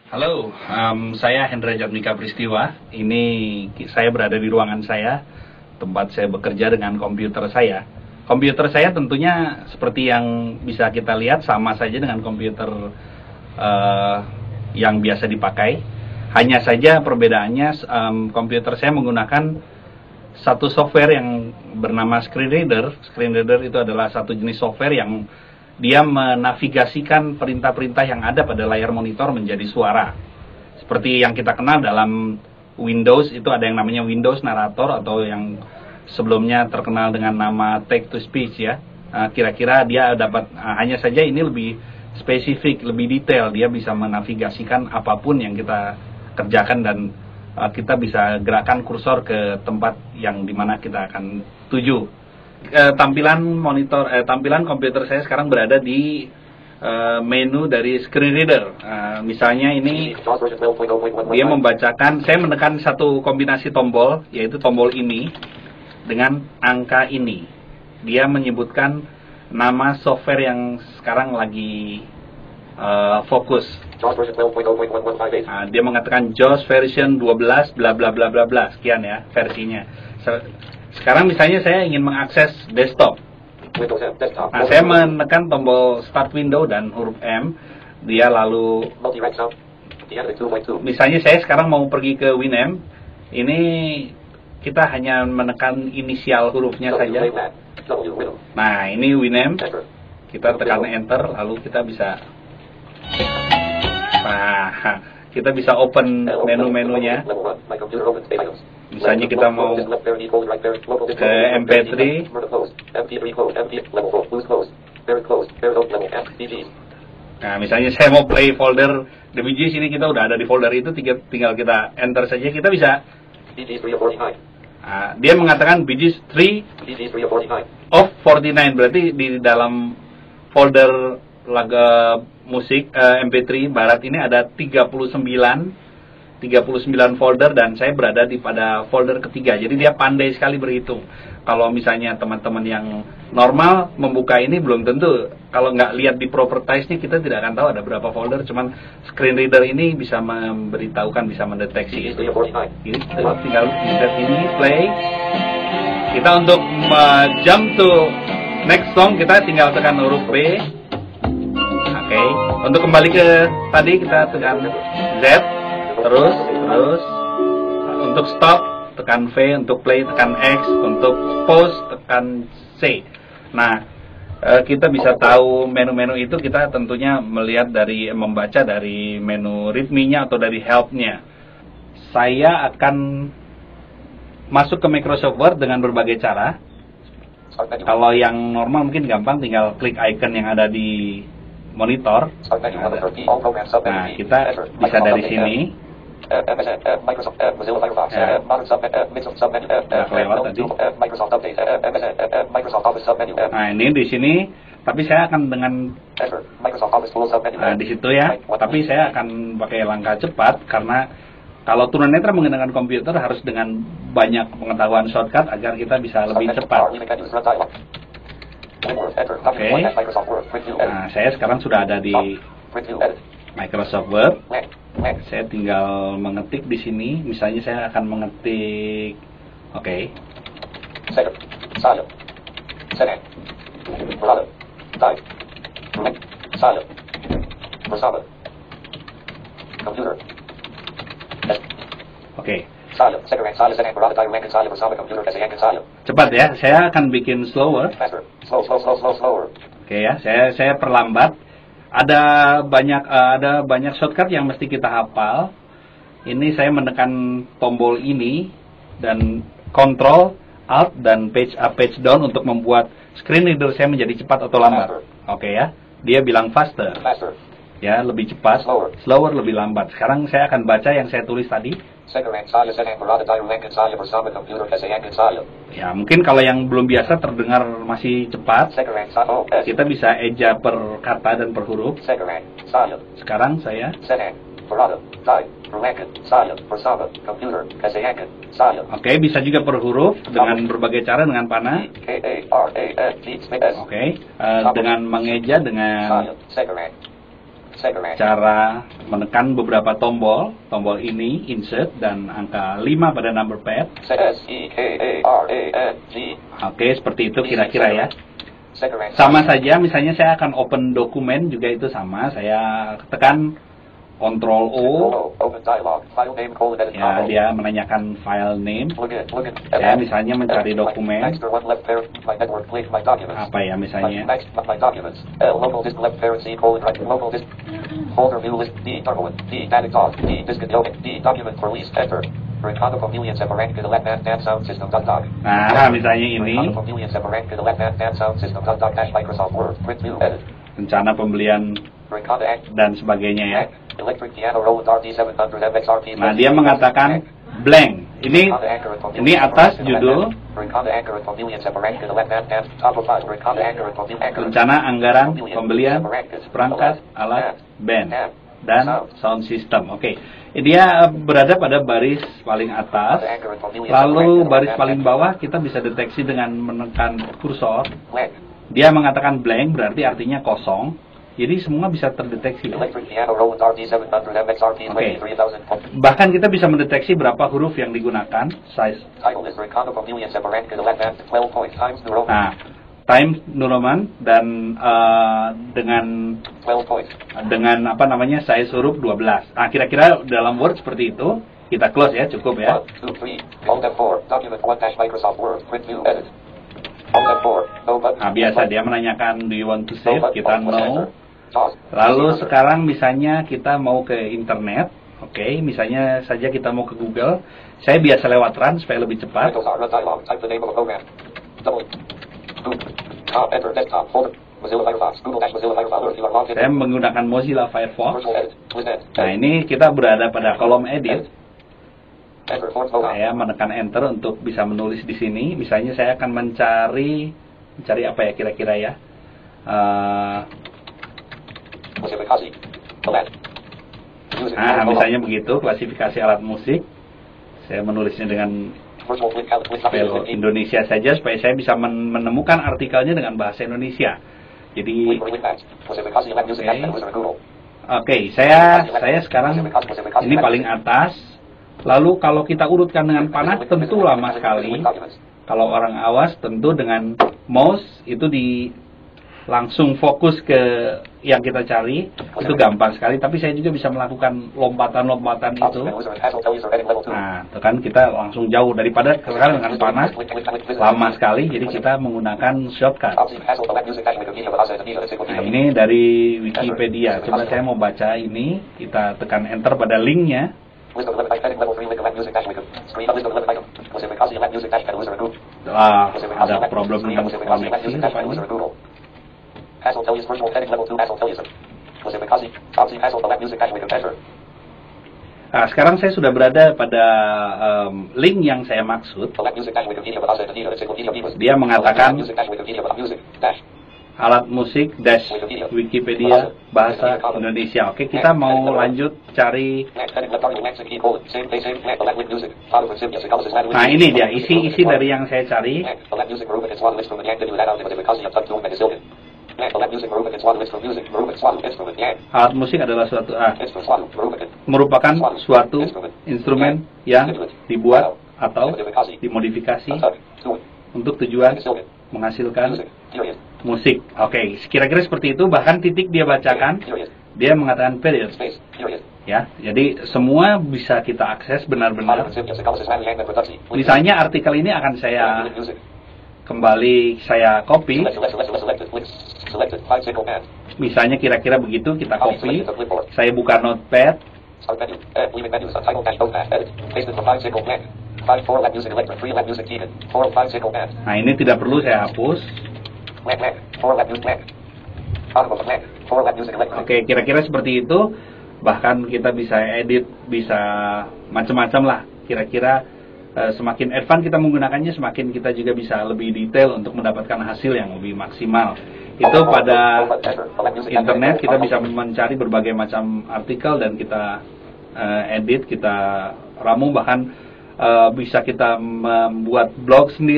Halo, saya Hendra Jatmika Pristiwa. Ini saya berada di ruangan saya, tempat saya bekerja dengan komputer saya. Komputer saya tentunya seperti yang bisa kita lihat sama saja dengan komputer yang biasa dipakai. Hanya saja perbedaannya komputer saya menggunakan satu software yang bernama Screen Reader. Screen Reader itu adalah satu jenis software yang dia menavigasikan perintah-perintah yang ada pada layar monitor menjadi suara. Seperti yang kita kenal dalam Windows, itu ada yang namanya Windows Narrator atau yang sebelumnya terkenal dengan nama Text to Speech ya. Kira-kira dia dapat, hanya saja ini lebih spesifik, lebih detail. Dia bisa menavigasikan apapun yang kita kerjakan dan kita bisa gerakkan kursor ke tempat yang dimana kita akan tuju. Tampilan komputer saya sekarang berada di menu dari Screen Reader. Misalnya ini dia membacakan, saya menekan satu kombinasi tombol, yaitu tombol ini dengan angka ini. Dia menyebutkan nama software yang sekarang lagi fokus. Dia mengatakan JAWS version 12 bla bla bla bla bla, sekian ya versinya. Sekarang misalnya saya ingin mengakses desktop. Nah, saya menekan tombol Start Window dan huruf M. Dia lalu, misalnya saya sekarang mau pergi ke Winamp. Ini kita hanya menekan inisial hurufnya saja. Nah, ini Winamp. Kita tekan Enter, lalu kita bisa. Nah, kita bisa open menu-menunya. Misalnya kita mau ke MP3. Nah, misalnya saya mau play folder The Bee Gees, ini kita udah ada di folder itu, tinggal kita enter saja, kita bisa. Dia mengatakan Bee Gees 3 of 49, berarti di dalam folder lagu musik MP3 barat ini ada 39 folder dan saya berada pada folder ketiga. Jadi dia pandai sekali berhitung. Kalau misalnya teman-teman yang normal membuka ini belum tentu, kalau nggak lihat di propertiesnya kita tidak akan tahu ada berapa folder. Cuman Screen Reader ini bisa memberitahukan, bisa mendeteksi itu. Jadi tinggal lihat ini play. Kita untuk jump to next song kita tinggal tekan huruf B. Oke. Untuk kembali ke tadi kita tekan Z. Terus untuk stop tekan V, untuk play tekan X, untuk pause tekan C. Nah, kita bisa tahu menu-menu itu, kita tentunya membaca dari menu readme-nya atau dari help-nya. Saya akan masuk ke Microsoft Word dengan berbagai cara. Kalau yang normal mungkin gampang, tinggal klik icon yang ada di monitor. Nah, kita bisa dari sini. Mozilla Firefox, modern submenu, Microsoft Update, Microsoft Office submenu. Nah, ini di sini, tapi saya akan dengan Microsoft Office full submenu. di situ ya. Tapi saya akan pakai langkah cepat karena kalau tunanetra menggunakan komputer harus dengan banyak pengetahuan shortcut agar kita bisa lebih cepat. Oke. Nah, saya sekarang sudah ada di Microsoft Word. Saya tinggal mengetik di sini. Misalnya saya akan mengetik, oke. Oke. Cepat ya. Saya akan bikin slower. Oke ya. Saya perlambat. Ada banyak shortcut yang mesti kita hafal. Ini saya menekan tombol ini dan Control, Alt dan Page Up, Page Down untuk membuat Screen Reader saya menjadi cepat atau lambat. Oke ya. Dia bilang faster. Ya, lebih cepat. Slower lebih lambat. Sekarang saya akan baca yang saya tulis tadi. Ya, mungkin kalau yang belum biasa terdengar masih cepat, kita bisa eja per kata dan per huruf. Sekarang saya. Oke, bisa juga per huruf dengan berbagai cara, dengan panah. Oke, dengan mengeja dengan Center range. cara menekan beberapa tombol ini, insert, dan angka 5 pada number pad. SEKARANG. Oke, seperti itu kira-kira ya. Center range. Sama saja, misalnya saya akan open dokumen juga itu sama, saya tekan Ctrl O, Open dialog. File name colon edit ya combo. dia menanyakan file name. Login. Saya misalnya mencari dokumen, Next or one left parent. My network link. My documents. apa ya misalnya. Next, my documents. Local disk left parent C colon right. Local disk. Folder view list. D. Darwin. D. Static off. D. Disk and D. Document release. Enter. Ricardo Familian Separanca de Latman Dan Sound System. Doc. Nah, misalnya ini, Ricardo Familian Separanca de Latman Dan Sound System. Doc. Microsoft Word. Print view. Edit. rencana pembelian Ricardo Act. dan sebagainya ya. Electric Piano Roland RD700 MXRP. Nah, dia mengatakan blank. Ini atas judul rencana anggaran pembelian seperangkat alat band dan sound system. Oke. Dia berada pada baris paling atas. Lalu baris paling bawah kita bisa deteksi dengan menekan kursor. Dia mengatakan blank berarti artinya kosong. Jadi semua bisa terdeteksi. Bahkan kita bisa mendeteksi berapa huruf yang digunakan, size. Nah, Times New Roman dan dengan apa namanya size huruf 12. Nah, kira-kira dalam Word seperti itu. Kita close ya, cukup ya. Nah, biasa dia menanyakan do you want to save, kita no. Lalu sekarang misalnya kita mau ke internet, oke, misalnya saja kita mau ke Google. Saya biasa lewat run supaya lebih cepat. Saya menggunakan Mozilla Firefox. Nah, ini kita berada pada kolom edit. Saya menekan enter untuk bisa menulis di sini. Misalnya saya akan mencari apa ya kira-kira ya. Nah, misalnya begitu, klasifikasi alat musik. Saya menulisnya dengan spell Indonesia saja supaya saya bisa menemukan artikelnya dengan bahasa Indonesia. Jadi, oke, saya sekarang ini paling atas. Lalu kalau kita urutkan dengan panah tentu lama sekali. Kalau orang awas tentu dengan mouse itu langsung fokus ke yang kita cari, itu gampang sekali. Tapi saya juga bisa melakukan lompatan-lompatan itu. Nah, itu kan kita langsung jauh daripada sekarang dengan panah lama sekali. Jadi kita menggunakan shortcut. Nah, ini dari Wikipedia. Coba saya mau baca ini. Kita tekan enter pada linknya. Ada problem dengan koneksi rupanya. Nah, sekarang saya sudah berada pada link yang saya maksud. Dia mengatakan alat musik dash Wikipedia bahasa Indonesia. Oke, kita mau lanjut cari. Nah, ini dia isi dari yang saya cari. Alat musik adalah merupakan suatu instrumen yang dibuat atau dimodifikasi untuk tujuan menghasilkan musik. Oke, kira-kira seperti itu. Bahkan titik dia bacakan, dia mengatakan period. Ya, jadi semua bisa kita akses benar-benar. Misalnya artikel ini akan saya copy. Misalnya kira-kira begitu, kita copy. Saya buka notepad. Nah, ini tidak perlu saya hapus. Oke, kira-kira seperti itu. Bahkan kita bisa edit, bisa macam-macam lah. Kira-kira semakin advance kita menggunakannya, semakin kita juga bisa lebih detail untuk mendapatkan hasil yang lebih maksimal. Itu pada internet kita bisa mencari berbagai macam artikel dan kita edit, kita ramu, bahkan bisa kita membuat blog sendiri.